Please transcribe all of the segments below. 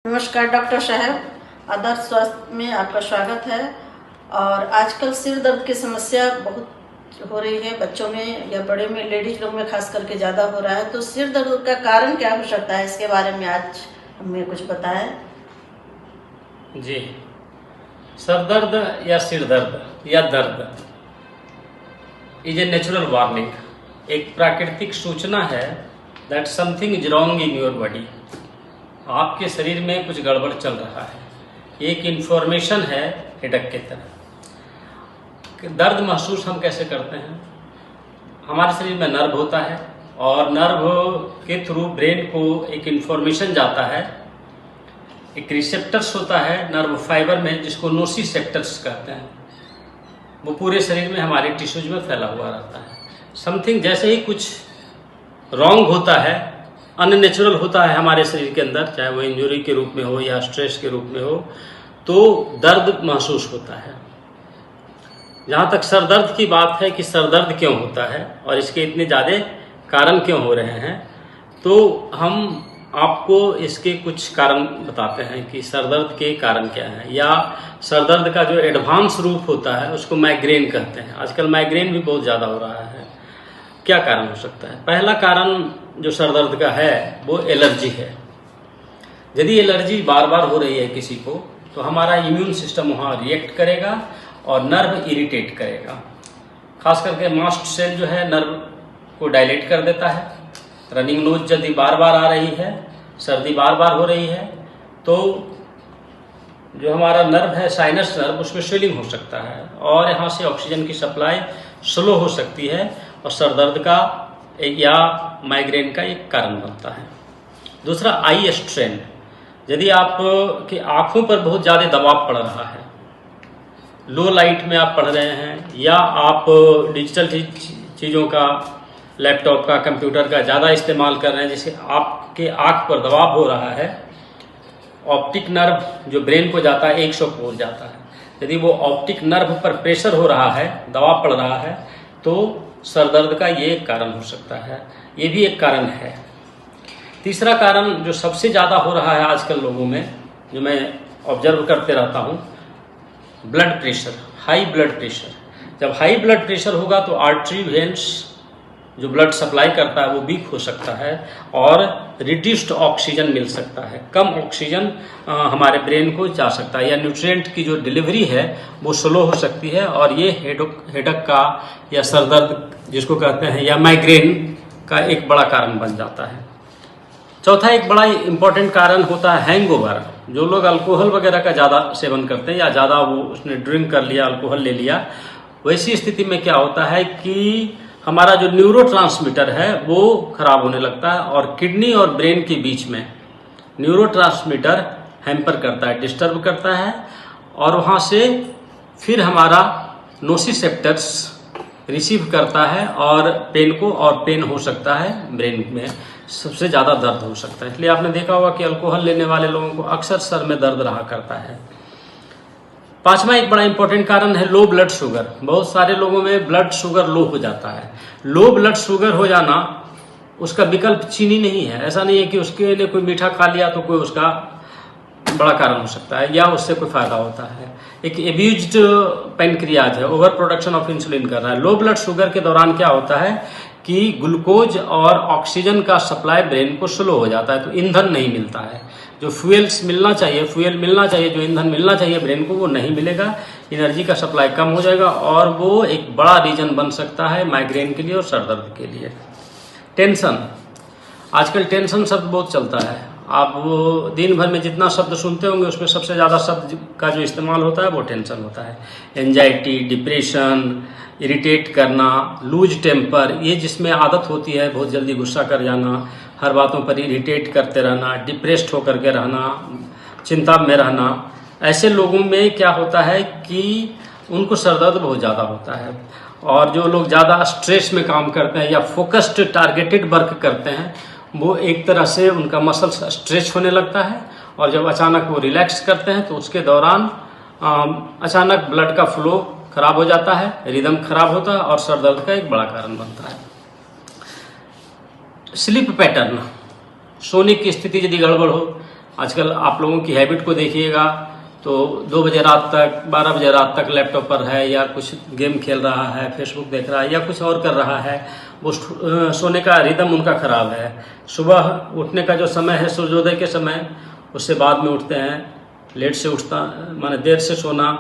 नमस्कार डॉक्टर साहब, आदर्श स्वास्थ्य में आपका स्वागत है। और आजकल सिर दर्द की समस्या बहुत हो रही है, बच्चों में या बड़े में, लेडीज लोग में खास करके ज़्यादा हो रहा है। तो सिर दर्द का कारण क्या हो सकता है, इसके बारे में आज हमें कुछ बताएं। जी, सर दर्द या सिर दर्द या दर्द इज ए नेचुरल वार्निंग, एक प्राकृतिक सूचना है that something is wrong in your body. आपके शरीर में कुछ गड़बड़ चल रहा है, एक इन्फॉर्मेशन है हेडक के तरह। दर्द महसूस हम कैसे करते हैं? हमारे शरीर में नर्व होता है और नर्व के थ्रू ब्रेन को एक इन्फॉर्मेशन जाता है। एक रिसेप्टर्स होता है नर्व फाइबर में जिसको नोसिसेप्टर्स कहते हैं, वो पूरे शरीर में हमारे टिश्यूज में फैला हुआ रहता है। समथिंग जैसे ही कुछ रॉन्ग होता है, अननेचुरल होता है हमारे शरीर के अंदर, चाहे वो इंजरी के रूप में हो या स्ट्रेस के रूप में हो, तो दर्द महसूस होता है। जहाँ तक सर दर्द की बात है कि सर दर्द क्यों होता है और इसके इतने ज़्यादा कारण क्यों हो रहे हैं, तो हम आपको इसके कुछ कारण बताते हैं कि सर दर्द के कारण क्या है। या सर दर्द का जो एडवांस रूप होता है उसको माइग्रेन कहते हैं। आजकल माइग्रेन भी बहुत ज़्यादा हो रहा है। क्या कारण हो सकता है? पहला कारण जो सर दर्द का है वो एलर्जी है। यदि एलर्जी बार बार हो रही है किसी को, तो हमारा इम्यून सिस्टम वहाँ रिएक्ट करेगा और नर्व इरिटेट करेगा। खास करके मास्ट सेल जो है नर्व को डायलेट कर देता है। रनिंग नोज यदि बार बार आ रही है, सर्दी बार बार हो रही है, तो जो हमारा नर्व है साइनस नर्व, उसमें स्वेलिंग हो सकता है और यहाँ से ऑक्सीजन की सप्लाई स्लो हो सकती है और सर दर्द का या माइग्रेन का एक कारण बनता है। दूसरा, आई स्ट्रेन। यदि आप की आँखों पर बहुत ज़्यादा दबाव पड़ रहा है, लो लाइट में आप पढ़ रहे हैं या आप डिजिटल चीज़ों का, लैपटॉप का, कंप्यूटर का ज़्यादा इस्तेमाल कर रहे हैं, जिससे आपके आँख पर दबाव हो रहा है, ऑप्टिक नर्व जो ब्रेन को जाता है 100 पोल जाता है, यदि वो ऑप्टिक नर्व पर प्रेशर हो रहा है, दबाव पड़ रहा है, तो सर दर्द का ये एक कारण हो सकता है। ये भी एक कारण है। तीसरा कारण जो सबसे ज़्यादा हो रहा है आजकल लोगों में, जो मैं ऑब्जर्व करते रहता हूँ, blood pressure, high blood pressure. जब हाई ब्लड प्रेशर होगा तो आर्टरी वेन्स जो ब्लड सप्लाई करता है वो वीक हो सकता है और रिड्यूस्ड ऑक्सीजन मिल सकता है। कम ऑक्सीजन हमारे ब्रेन को जा सकता है या न्यूट्रिएंट की जो डिलीवरी है वो स्लो हो सकती है और ये हेडक का या सर दर्द जिसको कहते हैं या माइग्रेन का एक बड़ा कारण बन जाता है। चौथा एक बड़ा इम्पोर्टेंट कारण होता है हैंगओवर। जो लोग अल्कोहल वगैरह का ज़्यादा सेवन करते हैं या ज़्यादा वो उसने ड्रिंक कर लिया, अल्कोहल ले लिया, वैसी स्थिति में क्या होता है कि हमारा जो न्यूरोट्रांसमीटर है वो खराब होने लगता है और किडनी और ब्रेन के बीच में न्यूरोट्रांसमीटर हैम्पर करता है, डिस्टर्ब करता है और वहाँ से फिर हमारा नोसिसेप्टर्स रिसीव करता है और पेन को, और पेन हो सकता है ब्रेन में, सबसे ज़्यादा दर्द हो सकता है। इसलिए आपने देखा होगा कि अल्कोहल लेने वाले लोगों को अक्सर सर में दर्द रहा करता है। पांचवा एक बड़ा इंपॉर्टेंट कारण है लो ब्लड शुगर। बहुत सारे लोगों में ब्लड शुगर लो हो जाता है। लो ब्लड शुगर हो जाना उसका विकल्प चीनी नहीं है। ऐसा नहीं है कि उसके लिए कोई मीठा खा लिया तो कोई उसका बड़ा कारण हो सकता है या उससे कोई फायदा होता है। एक एब्यूज्ड पैनक्रियाज है, ओवर प्रोडक्शन ऑफ इंसुलिन कर रहा है। लो ब्लड शुगर के दौरान क्या होता है कि ग्लूकोज और ऑक्सीजन का सप्लाई ब्रेन को स्लो हो जाता है, तो ईंधन नहीं मिलता है। जो फ्यूल मिलना चाहिए, जो ईंधन मिलना चाहिए ब्रेन को, वो नहीं मिलेगा। एनर्जी का सप्लाई कम हो जाएगा और वो एक बड़ा रीजन बन सकता है माइग्रेन के लिए और सर दर्द के लिए। टेंशन, आजकल टेंशन शब्द बहुत चलता है। आप वो दिन भर में जितना शब्द सुनते होंगे उसमें सबसे ज़्यादा शब्द का जो इस्तेमाल होता है वो टेंशन होता है। एंजाइटी, डिप्रेशन, इरिटेट करना, लूज टेम्पर, ये जिसमें आदत होती है बहुत जल्दी गुस्सा कर जाना, हर बातों पर इरिटेट करते रहना, डिप्रेस्ड होकर के रहना, चिंता में रहना, ऐसे लोगों में क्या होता है कि उनको सर दर्द बहुत ज़्यादा होता है। और जो लोग ज़्यादा स्ट्रेस में काम करते हैं या फोकस्ड टारगेटेड वर्क करते हैं, वो एक तरह से उनका मसल्स स्ट्रेच होने लगता है और जब अचानक वो रिलैक्स करते हैं तो उसके दौरान अचानक ब्लड का फ्लो खराब हो जाता है, रिदम खराब होता है और सर दर्द का एक बड़ा कारण बनता है। स्लीप पैटर्न, सोने की स्थिति यदि गड़बड़ हो, आजकल आप लोगों की हैबिट को देखिएगा तो 2 बजे रात तक 12 बजे रात तक लैपटॉप पर है या कुछ गेम खेल रहा है, फेसबुक देख रहा है या कुछ और कर रहा है। वो सोने का रिदम उनका खराब है। सुबह उठने का जो समय है सूर्योदय के समय, उससे बाद में उठते हैं, लेट से उठता माने देर से सोना,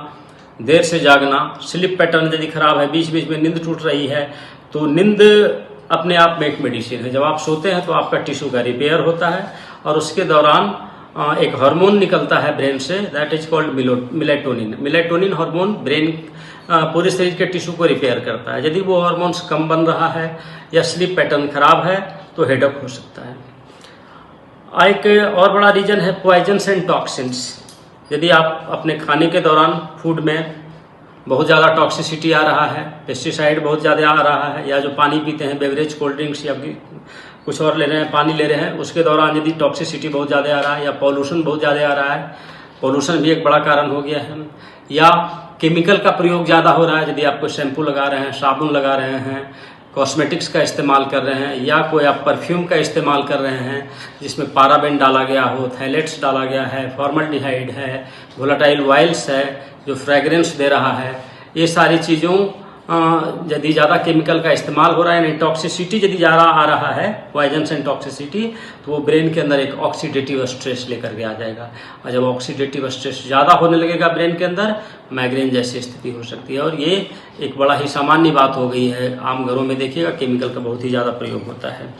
देर से जागना, स्लीप पैटर्न यदि खराब है, बीच बीच में नींद टूट रही है, तो नींद अपने आप में एक मेडिसिन है। जब आप सोते हैं तो आपका टिश्यू का रिपेयर होता है और उसके दौरान एक हार्मोन निकलता है ब्रेन से, that is called melatonin. Melatonin hormone brain पूरे शरीर के टिश्यू को रिपेयर करता है। यदि वो हार्मोन्स कम बन रहा है या स्लीप पैटर्न खराब है तो हेडेक हो सकता है। एक और बड़ा रीजन है पॉइजन्स एंड टॉक्सिन्स। यदि आप अपने खाने के दौरान फूड में बहुत ज़्यादा टॉक्सिसिटी आ रहा है, पेस्टिसाइड बहुत ज़्यादा आ रहा है, या जो पानी पीते हैं बेवरेज कोल्ड ड्रिंक्स या कुछ और ले रहे हैं, पानी ले रहे हैं, उसके दौरान यदि टॉक्सिसिटी बहुत ज़्यादा आ रहा है या पॉल्यूशन बहुत ज़्यादा आ रहा है, पॉल्यूशन भी एक बड़ा कारण हो गया है, या केमिकल का प्रयोग ज़्यादा हो रहा है, यदि आप कोई शैम्पू लगा रहे हैं, साबुन लगा रहे हैं, कॉस्मेटिक्स का इस्तेमाल कर रहे हैं, या कोई आप परफ्यूम का इस्तेमाल कर रहे हैं जिसमें पाराबेन डाला गया हो, थैलेट्स डाला गया है, फॉर्मल्डिहाइड है, वोलेटाइल ऑयल्स है जो फ्रेगरेंस दे रहा है, ये सारी चीज़ों यदि ज़्यादा केमिकल का इस्तेमाल हो रहा है, यानी टॉक्सिसिटी यदि ज़्यादा आ रहा है, पॉइजन्स एंड टॉक्सिसिटी, तो वो ब्रेन के अंदर एक ऑक्सीडेटिव स्ट्रेस लेकर के आ जाएगा। और जब ऑक्सीडेटिव स्ट्रेस ज़्यादा होने लगेगा ब्रेन के अंदर, माइग्रेन जैसी स्थिति हो सकती है। और ये एक बड़ा ही सामान्य बात हो गई है। आम घरों में देखिएगा केमिकल का बहुत ही ज़्यादा प्रयोग होता है,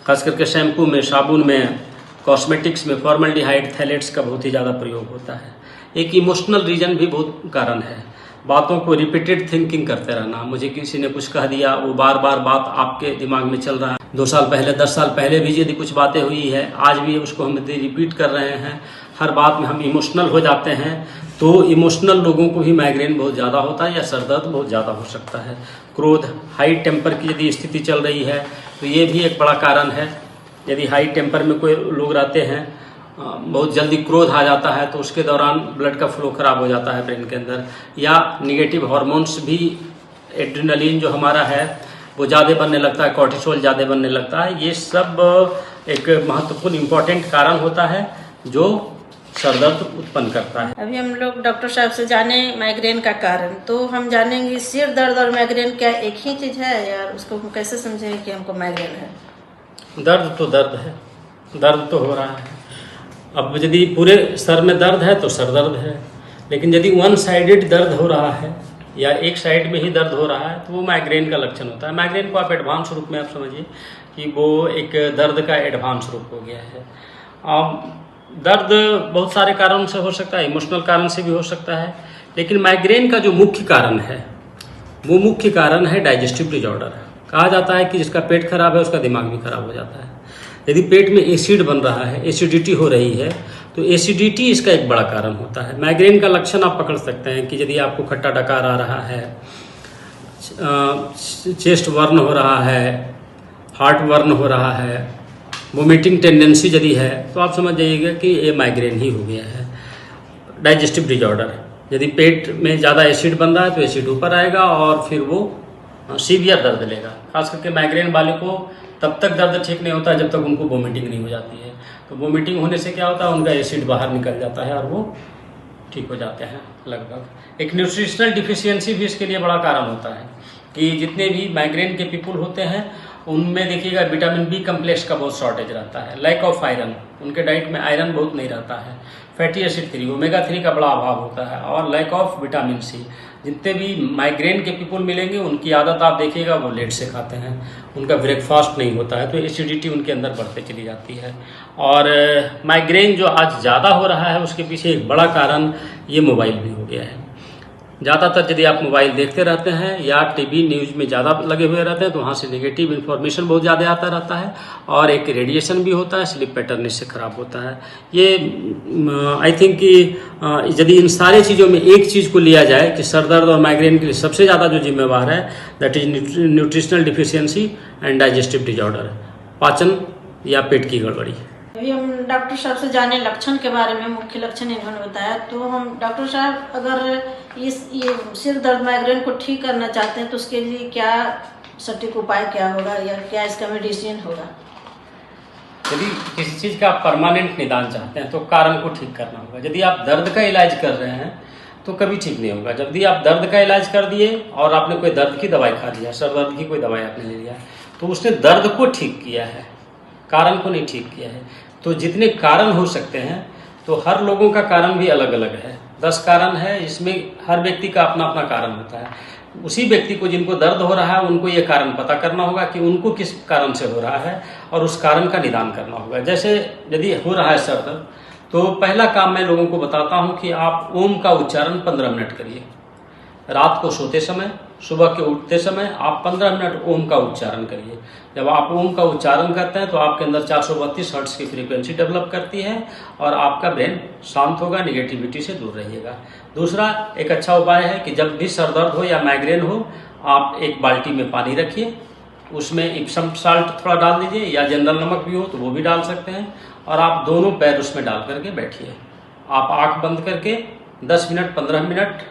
खास करके शैम्पू में, साबुन में, कॉस्मेटिक्स में फॉर्मल्डिहाइड, थैलेट्स का बहुत ही ज़्यादा प्रयोग होता है। एक इमोशनल रीजन भी बहुत कारण है। बातों को रिपीटेड थिंकिंग करते रहना, मुझे किसी ने कुछ कह दिया, वो बार बार बात आपके दिमाग में चल रहा है। 2 साल पहले, 10 साल पहले भी यदि कुछ बातें हुई है, आज भी उसको हम यदि रिपीट कर रहे हैं, हर बात में हम इमोशनल हो जाते हैं, तो इमोशनल लोगों को भी माइग्रेन बहुत ज़्यादा होता है या सर दर्द बहुत ज़्यादा हो सकता है। क्रोध, हाई टेम्पर की यदि स्थिति चल रही है तो ये भी एक बड़ा कारण है। यदि हाई टेम्पर में कोई लोग रहते हैं, बहुत जल्दी क्रोध आ जाता है, तो उसके दौरान ब्लड का फ्लो खराब हो जाता है ब्रेन के अंदर, या निगेटिव हार्मोन्स भी, एड्रेनलिन जो हमारा है वो ज़्यादा बनने लगता है, कॉर्टिसोल ज़्यादा बनने लगता है। ये सब एक महत्वपूर्ण इम्पॉर्टेंट कारण होता है जो सर दर्द उत्पन्न करता है। अभी हम लोग डॉक्टर साहब से जाने माइग्रेन का कारण, तो हम जानेंगे सिर दर्द और माइग्रेन क्या एक ही चीज़ है, या उसको हम कैसे समझेंगे कि हमको माइग्रेन है? दर्द तो दर्द है, दर्द तो हो रहा है। अब यदि पूरे सर में दर्द है तो सर दर्द है, लेकिन यदि वन साइडेड दर्द हो रहा है या एक साइड में ही दर्द हो रहा है तो वो माइग्रेन का लक्षण होता है। माइग्रेन को आप एडवांस रूप में आप समझिए कि वो एक दर्द का एडवांस रूप हो गया है। अब दर्द बहुत सारे कारणों से हो सकता है, इमोशनल कारण से भी हो सकता है, लेकिन माइग्रेन का जो मुख्य कारण है वो मुख्य कारण है डाइजेस्टिव डिजॉर्डर। कहा जाता है कि जिसका पेट खराब है उसका दिमाग भी खराब हो जाता है। यदि पेट में एसिड बन रहा है, एसिडिटी हो रही है, तो एसिडिटी इसका एक बड़ा कारण होता है। माइग्रेन का लक्षण आप पकड़ सकते हैं कि यदि आपको खट्टा डकार आ रहा है, चेस्ट बर्न हो रहा है, हार्ट बर्न हो रहा है, वोमिटिंग टेंडेंसी यदि है, तो आप समझ जाइएगा कि ये माइग्रेन ही हो गया है। डाइजेस्टिव डिजॉर्डर, यदि पेट में ज़्यादा एसिड बन रहा है तो एसिड ऊपर आएगा और फिर वो सीवियर दर्द लेगा। खास करके माइग्रेन वाले को तब तक दर्द ठीक नहीं होता जब तक उनको वोमिटिंग नहीं हो जाती है। तो वोमिटिंग होने से क्या होता है, उनका एसिड बाहर निकल जाता है और वो ठीक हो जाते हैं लगभग। एक न्यूट्रिशनल डिफिशियंसी भी इसके लिए बड़ा कारण होता है कि जितने भी माइग्रेन के पीपल होते हैं उनमें देखिएगा विटामिन बी कम्प्लेक्स का बहुत शॉर्टेज रहता है, लैक ऑफ आयरन, उनके डाइट में आयरन बहुत नहीं रहता है, फैटी एसिड 3, ओमेगा 3 का बड़ा अभाव होता है, और लैक ऑफ विटामिन सी। जितने भी माइग्रेन के पीपल मिलेंगे उनकी आदत आप देखिएगा वो लेट से खाते हैं, उनका ब्रेकफास्ट नहीं होता है, तो एसिडिटी उनके अंदर बढ़ते चली जाती है। और माइग्रेन जो आज ज़्यादा हो रहा है उसके पीछे एक बड़ा कारण ये मोबाइल भी हो गया है। ज़्यादातर यदि आप मोबाइल देखते रहते हैं या टीवी न्यूज़ में ज़्यादा लगे हुए रहते हैं तो वहाँ से नेगेटिव इन्फॉर्मेशन बहुत ज़्यादा आता रहता है, और एक रेडिएशन भी होता है, स्लीप पैटर्न इससे ख़राब होता है। ये आई थिंक कि यदि इन सारे चीज़ों में एक चीज़ को लिया जाए कि सर दर्द और माइग्रेन के लिए सबसे ज़्यादा जो जिम्मेवार है that is nutritional deficiency and digestive disorder, पाचन या पेट की गड़बड़ी। अभी हम डॉक्टर साहब से जाने लक्षण के बारे में, मुख्य लक्षण इन्होंने बताया, तो हम डॉक्टर साहब अगर ये सिर दर्द माइग्रेन को ठीक करना चाहते हैं तो उसके लिए क्या सटीक उपाय क्या होगा या क्या इसका मेडिसिन होगा? यदि किसी चीज़ का आप परमानेंट निदान चाहते हैं तो कारण को ठीक करना होगा। यदि आप दर्द का इलाज कर रहे हैं तो कभी ठीक नहीं होगा। जब भी आप दर्द का इलाज कर दिए और आपने कोई दर्द की दवाई खा लिया, सर दर्द की कोई दवाई आपने ले लिया, तो उसने दर्द को ठीक किया है, कारण को नहीं ठीक किया है। तो जितने कारण हो सकते हैं, तो हर लोगों का कारण भी अलग अलग है। 10 कारण है, इसमें हर व्यक्ति का अपना अपना कारण होता है। उसी व्यक्ति को जिनको दर्द हो रहा है उनको ये कारण पता करना होगा कि उनको किस कारण से हो रहा है और उस कारण का निदान करना होगा। जैसे यदि हो रहा है सर दर्द, तो पहला काम मैं लोगों को बताता हूं कि आप ओम का उच्चारण 15 मिनट करिए। रात को सोते समय, सुबह के उठते समय आप 15 मिनट ओम का उच्चारण करिए। जब आप ओम का उच्चारण करते हैं तो आपके अंदर 432 हर्ट्ज की फ्रीक्वेंसी डेवलप करती है और आपका ब्रेन शांत होगा, निगेटिविटी से दूर रहिएगा। दूसरा एक अच्छा उपाय है कि जब भी सर दर्द हो या माइग्रेन हो, आप एक बाल्टी में पानी रखिए, उसमें इप्सम साल्ट थोड़ा डाल दीजिए या जनरल नमक भी हो तो वो भी डाल सकते हैं, और आप दोनों पैर उसमें डाल करके बैठिए। आप आंख बंद करके 10 मिनट 15 मिनट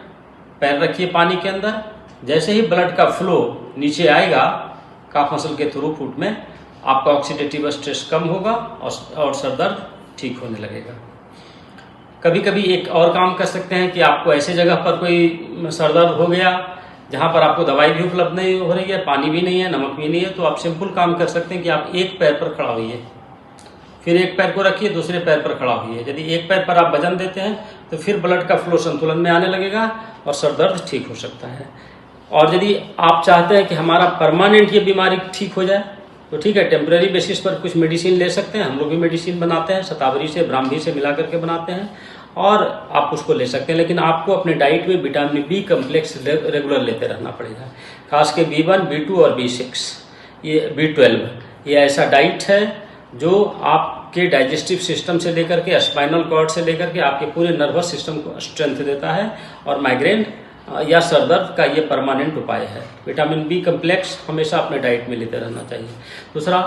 पैर रखिए पानी के अंदर। जैसे ही ब्लड का फ्लो नीचे आएगा काफ मसल के थ्रू फुट में, आपका ऑक्सीडेटिव स्ट्रेस कम होगा और सर दर्द ठीक होने लगेगा। कभी कभी एक और काम कर सकते हैं कि आपको ऐसे जगह पर कोई सर दर्द हो गया जहां पर आपको दवाई भी उपलब्ध नहीं हो रही है, पानी भी नहीं है, नमक भी नहीं है, तो आप सिंपल काम कर सकते हैं कि आप एक पैर पर खड़ा होइए, फिर एक पैर को रखिए, दूसरे पैर पर खड़ा होइए। यदि एक पैर पर आप वजन देते हैं तो फिर ब्लड का फ्लो संतुलन में आने लगेगा और सर दर्द ठीक हो सकता है। और यदि आप चाहते हैं कि हमारा परमानेंट ये बीमारी ठीक हो जाए तो ठीक है, टेम्परेरी बेसिस पर कुछ मेडिसिन ले सकते हैं। हम लोग भी मेडिसिन बनाते हैं, शतावरी से ब्राह्मी से मिला करके बनाते हैं और आप उसको ले सकते हैं। लेकिन आपको अपने डाइट में विटामिन बी कम्प्लेक्स रेगुलर लेते रहना पड़ेगा, खास के B1, B2 और B6, ये B12, ये ऐसा डाइट है जो आपके डाइजेस्टिव सिस्टम से लेकर के स्पाइनल कॉर्ड से लेकर के आपके पूरे नर्वस सिस्टम को स्ट्रेंथ देता है और माइग्रेन या सर दर्द का ये परमानेंट उपाय है। विटामिन बी कम्प्लेक्स हमेशा अपने डाइट में लेते रहना चाहिए। दूसरा,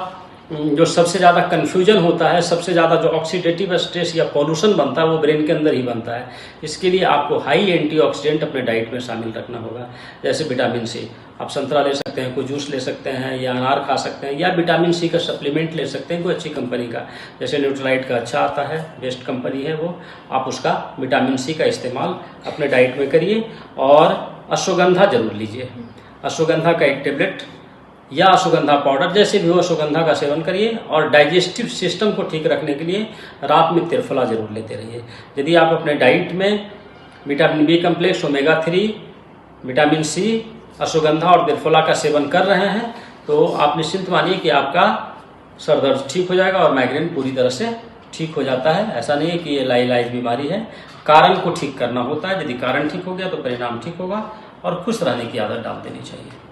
जो सबसे ज़्यादा कन्फ्यूजन होता है, सबसे ज़्यादा जो ऑक्सीडेटिव स्ट्रेस या पॉल्यूशन बनता है वो ब्रेन के अंदर ही बनता है। इसके लिए आपको हाई एंटीऑक्सीडेंट अपने डाइट में शामिल रखना होगा। जैसे विटामिन सी, आप संतरा ले सकते हैं, कोई जूस ले सकते हैं या अनार खा सकते हैं, या विटामिन सी का सप्लीमेंट ले सकते हैं कोई अच्छी कंपनी का, जैसे न्यूट्रालाइट का अच्छा आता है, बेस्ट कंपनी है वो, आप उसका विटामिन सी का इस्तेमाल अपने डाइट में करिए। और अश्वगंधा जरूर लीजिए, अश्वगंधा का एक टेबलेट या अश्वगंधा पाउडर, जैसे भी हो अश्वगंधा का सेवन करिए। और डाइजेस्टिव सिस्टम को ठीक रखने के लिए रात में त्रिफला जरूर लेते रहिए। यदि आप अपने डाइट में vitamin B complex, omega 3, vitamin C, ashwagandha और त्रिफला का सेवन कर रहे हैं तो आप निश्चिंत मानिए कि आपका सर दर्द ठीक हो जाएगा और माइग्रेन पूरी तरह से ठीक हो जाता है। ऐसा नहीं है कि ये लाइलाज बीमारी है, कारण को ठीक करना होता है। यदि कारण ठीक हो गया तो परिणाम ठीक होगा और खुश रहने की आदत डाल देनी चाहिए।